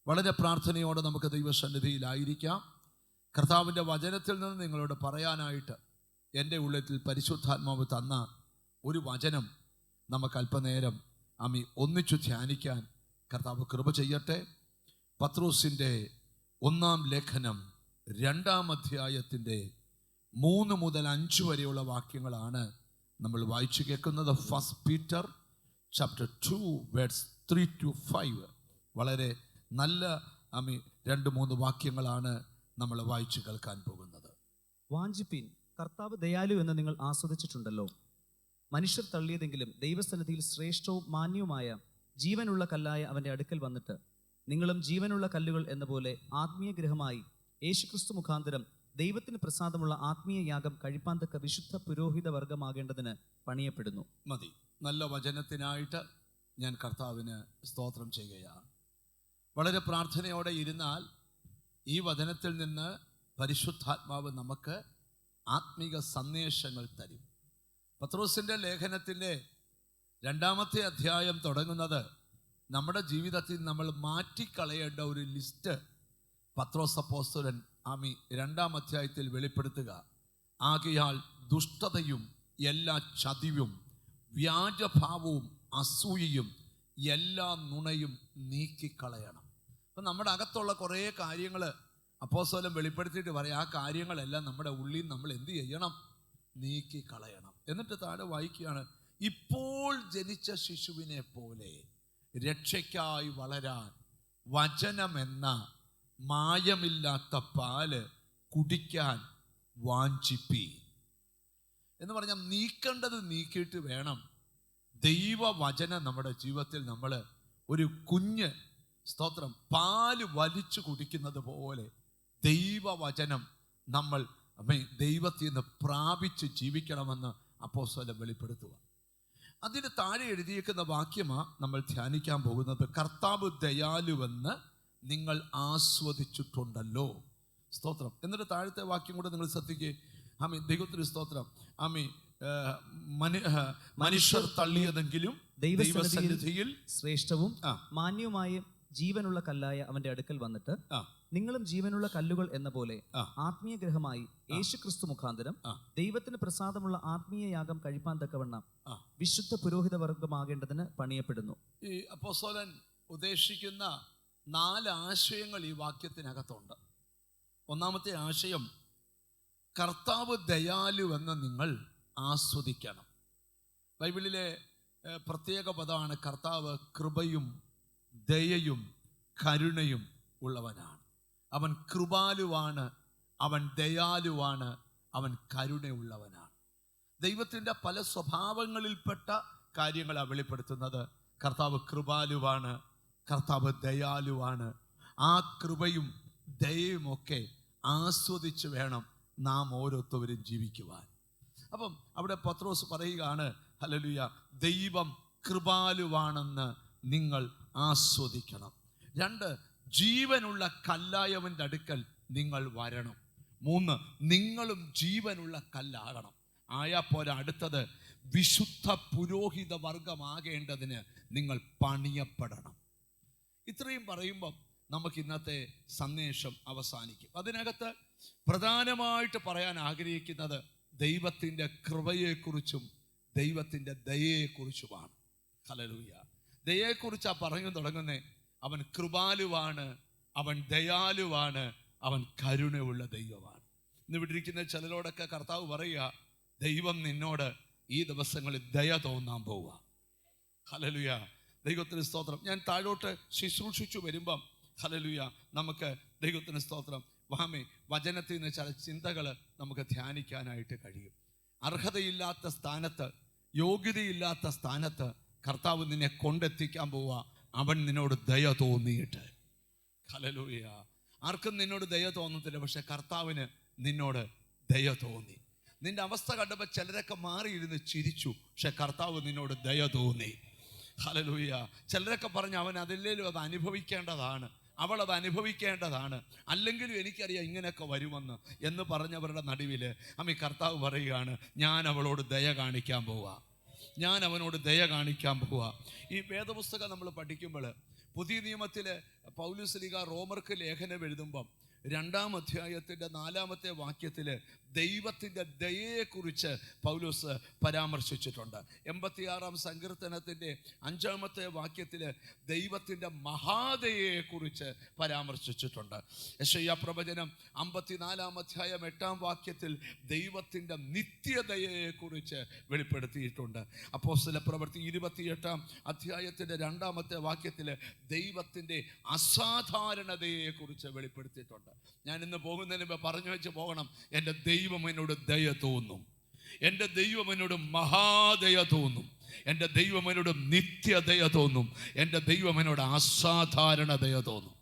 വളരെ പ്രാർത്ഥനയോടെ നമുക്ക് ദൈവസന്നിധിയിലായിരിക്കാം. കർത്താവിൻ്റെ വചനത്തിൽ നിന്ന് നിങ്ങളോട് പറയാനായിട്ട് എൻ്റെ ഉള്ളത്തിൽ പരിശുദ്ധാത്മാവ് തന്ന ഒരു വചനം നമുക്ക് അല്പനേരം ഒന്നിച്ചു ധ്യാനിക്കാൻ കർത്താവ് കൃപ ചെയ്യട്ടെ. പത്രോസിൻ്റെ 1-ാം ലേഖനം 2-ാം അധ്യായത്തിൻ്റെ 3 മുതൽ 5 വരെയുള്ള വാക്യങ്ങളാണ് നമ്മൾ വായിച്ചു കേൾക്കുന്നത്. 1 പീറ്റർ ചാപ്റ്റർ 2 വേഴ്സ് 3 to 5. വളരെ നല്ല 2-3 വാക്യങ്ങളാണ് നമ്മൾ വായിച്ചു കേൾക്കാൻ പോകുന്നത്. വാഞ്ചിപ്പീൻ, കർത്താവ് ദയാലു എന്ന് നിങ്ങൾ ആസ്വദിച്ചിട്ടുണ്ടല്ലോ. മനുഷ്യർ തള്ളിയതെങ്കിലും ദൈവസന്നിധിയിൽ ശ്രേഷ്ഠവും മാന്യവുമായ ജീവനുള്ള കല്ലായ അവൻ്റെ അടുക്കൽ വന്നിട്ട് നിങ്ങളും ജീവനുള്ള കല്ലുകൾ എന്ന പോലെ ആത്മീയ ഗൃഹമായി യേശുക്രിസ്തു മുഖാന്തരം ദൈവത്തിന് പ്രസാദമുള്ള ആത്മീയ യാഗം കഴിപ്പാൻ തക്ക വിശുദ്ധ പുരോഹിത വർഗമാകേണ്ടതിന് പണിയപ്പെടുന്നു. മതി. നല്ല വചനത്തിനായിട്ട് ഞാൻ കർത്താവിന് സ്തോത്രം ചെയ്യുകയാണ്. വളരെ പ്രാർത്ഥനയോടെ ഇരുന്നാൽ ഈ വചനത്തിൽ നിന്ന് പരിശുദ്ധാത്മാവ് നമുക്ക് ആത്മീക സന്ദേശങ്ങൾ തരും. പത്രോസിൻ്റെ ലേഖനത്തിൻ്റെ 2-ാമത്തെ അധ്യായം തുടങ്ങുന്നത് നമ്മുടെ ജീവിതത്തിൽ നമ്മൾ മാറ്റിക്കളയേണ്ട ഒരു ലിസ്റ്റ് പത്രോസ് അപ്പോസ്തലൻ 2-ാം അധ്യായത്തിൽ വെളിപ്പെടുത്തുക. ആകയാൽ ദുഷ്ടതയും എല്ലാ ചതിവും വ്യാജഭാവവും അസൂയയും എല്ലാ നുണയും നീക്കിക്കളയണം. അപ്പം നമ്മുടെ അകത്തുള്ള കുറേ കാര്യങ്ങൾ അപ്പോസ്തലൻ വെളിപ്പെടുത്തിയിട്ട് പറയാം, ആ കാര്യങ്ങളെല്ലാം നമ്മുടെ ഉള്ളിൽ നമ്മൾ എന്ത് ചെയ്യണം? നീക്കിക്കളയണം. എന്നിട്ട് താഴെ വായിക്കുകയാണ്, ഇപ്പോൾ ജനിച്ച ശിശുവിനെ പോലെ രക്ഷയ്ക്കായി വളരാൻ വചനമെന്ന മായമില്ലാത്ത പാല് കുടിക്കാൻ വാഞ്ചിപ്പി എന്ന് പറഞ്ഞാൽ നീക്കേണ്ടത് നീക്കിയിട്ട് വേണം ദൈവവചനം നമ്മുടെ ജീവിതത്തിൽ നമ്മൾ ഒരു കുഞ്ഞ് സ്തോത്രം പാല് വലിച്ചു കുടിക്കുന്നത് പോലെ ദൈവവചനം നമ്മൾ ദൈവത്തിൽ നിന്ന് പ്രാപിച്ച് ജീവിക്കണമെന്ന് അപ്പോസ്തലൻ വെളിപ്പെടുത്തുക. അതിന് താഴെ എഴുതിയിരിക്കുന്ന വാക്യമാണ് നമ്മൾ ധ്യാനിക്കാൻ പോകുന്നത്. കർത്താവ് ദയാലുവെന്ന് നിങ്ങൾ ആസ്വദിച്ചിട്ടുണ്ടല്ലോ. സ്തോത്രം. എന്നിട്ട് താഴത്തെ വാക്യം കൂടെ നിങ്ങൾ ശ്രദ്ധിക്കുക. ദൈവത്തിന് സ്തോത്രം. മനുഷ്യർ തള്ളിയതെങ്കിലും ദൈവസന്നിധിയിൽ ശ്രേഷ്ഠവും മാന്യവുമായ ജീവനുള്ള കല്ലായ അവന്റെ അടുക്കൽ വന്നിട്ട് നിങ്ങളും ജീവനുള്ള കല്ലുകൾ എന്ന പോലെ ആത്മീയ ഗൃഹമായി യേശുക്രിസ്തു മുഖാന്തരം ദൈവത്തിന് പ്രസാദമുള്ള ആത്മീയ യാഗം കഴിപ്പാൻ തക്കവണ്ണം വിശുദ്ധ പുരോഹിത വർഗമാകേണ്ടതിന് പണിയപ്പെടുന്നു. ഈ അപ്പോസ്തലൻ ഉദ്ദേശിക്കുന്ന 4 ആശയങ്ങൾ ഈ വാക്യത്തിനകത്തുണ്ട്. 1-ാമത്തെ ആശയം, കർത്താവ് ദയാലുവെന്ന് നിങ്ങൾ ആസ്വദിക്കണം. ബൈബിളിലെ പ്രത്യേക പദമാണ് കർത്താവ് കൃപയും ദയയും കരുണയും ഉള്ളവനാണ്. അവൻ കൃപാലുവാണ്, അവൻ ദയാലുവാണ്, അവൻ കരുണയുള്ളവനാണ്. ദൈവത്തിൻ്റെ പല സ്വഭാവങ്ങളിൽപ്പെട്ട കാര്യങ്ങളാണ് വെളിപ്പെടുത്തുന്നത്. കർത്താവ് കൃപാലുവാണ്, കർത്താവ് ദയാലുവാണ്. ആ കൃപയും ദയയുമൊക്കെ ആസ്വദിച്ച് വേണം നാം ഓരോരുത്തരും ജീവിക്കുവാൻ. അപ്പം അവിടെ പത്രോസ് പറയുകയാണ്, ഹല്ലേലൂയ, ദൈവം കൃപാലുവാണെന്ന് നിങ്ങൾ ആസ്വദിക്കണം. 2, ജീവനുള്ള കല്ലായവൻ്റെ അടുക്കൽ നിങ്ങൾ വരണം. 3, നിങ്ങളും ജീവനുള്ള കല്ലാകണം. ആയാൽ അടുത്തത് വിശുദ്ധ പുരോഹിത വർഗമാകേണ്ടതിന് നിങ്ങൾ പണിയപ്പെടണം. ഇത്രയും പറയുമ്പം നമുക്ക് ഇന്നത്തെ സന്ദേശം അവസാനിക്കും. അതിനകത്ത് പ്രധാനമായിട്ട് പറയാൻ ആഗ്രഹിക്കുന്നത് ദൈവത്തിൻ്റെ കൃപയെക്കുറിച്ചും ദൈവത്തിൻ്റെ ദയയെക്കുറിച്ചുമാണ്. ഹല്ലേലൂയ. ദയയെക്കുറിച്ചാണ് പറഞ്ഞു തുടങ്ങുന്നത്. അവൻ കൃപാലുവാണ്, അവൻ ദയാലുവാണ്, അവൻ കരുണയുള്ള ദൈവമാണ്. ഇന്ന് വിട്ടിരിക്കുന്ന ചിലരോടൊക്കെ കർത്താവ് പറയുക, ദൈവം നിന്നോട് ഈ ദിവസങ്ങളിൽ ദയ തോന്നാൻ പോവുക. ഹല്ലേലൂയ. ദൈവത്തിന് സ്തോത്രം. ഞാൻ താഴോട്ട് ശുശ്രൂഷിച്ചു വരുമ്പം ഹല്ലേലൂയ നമുക്ക് ദൈവത്തിന് സ്തോത്രം വചനത്തിൽ നിന്ന് ചില ചിന്തകൾ നമുക്ക് ധ്യാനിക്കാനായിട്ട് കഴിയും. അർഹതയില്ലാത്ത സ്ഥാനത്ത്, യോഗ്യതയില്ലാത്ത സ്ഥാനത്ത് കർത്താവ് നിന്നെ കൊണ്ടെത്തിക്കാൻ പോവുക. അവൻ നിന്നോട് ദയ തോന്നിയിട്ട്. ഹല്ലേലൂയ. ആർക്കും നിന്നോട് ദയ തോന്നത്തില്ല, പക്ഷെ കർത്താവിന് നിന്നോട് ദയ തോന്നി. നിന്റെ അവസ്ഥ കണ്ടപ്പോൾ ചിലരൊക്കെ മാറിയിരുന്ന് ചിരിച്ചു, പക്ഷെ കർത്താവ് നിന്നോട് ദയ തോന്നി. ഹല്ലേലൂയ. ചിലരൊക്കെ പറഞ്ഞു അവൻ അതില്ലേലും അത് അനുഭവിക്കേണ്ടതാണ്, അവൾ അത് അനുഭവിക്കേണ്ടതാണ്, അല്ലെങ്കിലും എനിക്കറിയാം ഇങ്ങനെയൊക്കെ വരുമെന്ന് എന്ന് പറഞ്ഞവരുടെ നടുവിൽ കർത്താവ് പറയുകയാണ്, ഞാൻ അവളോട് ദയ കാണിക്കാൻ പോവാ, ഞാൻ അവനോട് ദയ കാണിക്കാൻ പോവാ. ഈ വേദപുസ്തകം നമ്മൾ പഠിക്കുമ്പോൾ പുതിയ നിയമത്തിൽ പൗലോസ് ശ്ലീഹ റോമർക്ക് ലേഖനം എഴുതുമ്പം 2-ാം അധ്യായത്തിൻ്റെ 4-ാമത്തെ വാക്യത്തിൽ ദൈവത്തിൻ്റെ ദയയെക്കുറിച്ച് പൗലോസ് പരാമർശിച്ചിട്ടുണ്ട്. 86-ാം സങ്കീർത്തനത്തിൻ്റെ 5-ാമത്തെ വാക്യത്തിൽ ദൈവത്തിൻ്റെ മഹാദയയെക്കുറിച്ച് പരാമർശിച്ചിട്ടുണ്ട്. യെശയ്യാ പ്രവചനം 54-ാം അധ്യായം 8-ാം വാക്യത്തിൽ ദൈവത്തിൻ്റെ നിത്യദയയെക്കുറിച്ച് വെളിപ്പെടുത്തിയിട്ടുണ്ട്. അപ്പോസ്തല പ്രവൃത്തി 28-ാം അധ്യായത്തിൻ്റെ 2-ാമത്തെ വാക്യത്തിൽ ദൈവത്തിൻ്റെ അസാധാരണതയെക്കുറിച്ച് വെളിപ്പെടുത്തിയിട്ടുണ്ട്. ഞാൻ ഇന്ന് പോകുന്നതിന് മുമ്പ് പറഞ്ഞു വെച്ച് പോകണം, എൻ്റെ ദൈവം എന്നോട് ദയ തോന്നും, എൻ്റെ ദൈവം എന്നോട് മഹാദയ തോന്നും, എൻ്റെ ദൈവം എന്നോട് നിത്യദയ തോന്നും, എൻ്റെ ദൈവം എന്നോട് അസാധാരണ ദയ തോന്നും.